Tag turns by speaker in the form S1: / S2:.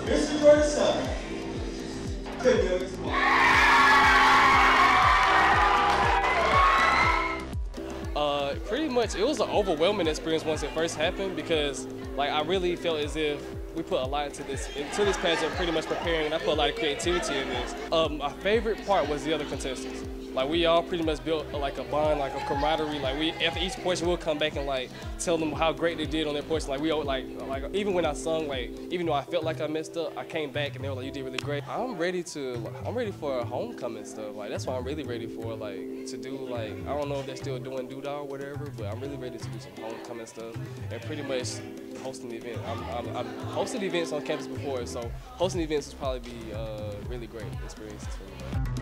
S1: Mr. Jordan Summer. Couldn't do it tomorrow.
S2: Pretty much, it was an overwhelming experience once it first happened because, like, I really felt as if we put a lot into this pageant, pretty much preparing, and I put a lot of creativity in this. My favorite part was the other contestants. Like, we all pretty much built like a bond, like a camaraderie. Like, we after each portion, we'll come back and like tell them how great they did on their portion. Like, we all like even when I sung, like even though I felt like I messed up, I came back and they were like, "You did really great." I'm ready for a homecoming stuff. Like, that's what I'm really ready for. Like, to do like, I don't know if they're still doing doodah or whatever, but I'm really ready to do some homecoming stuff and pretty much hosting the event. I'm hosted events on campus before, so hosting events would probably be really great experiences for me.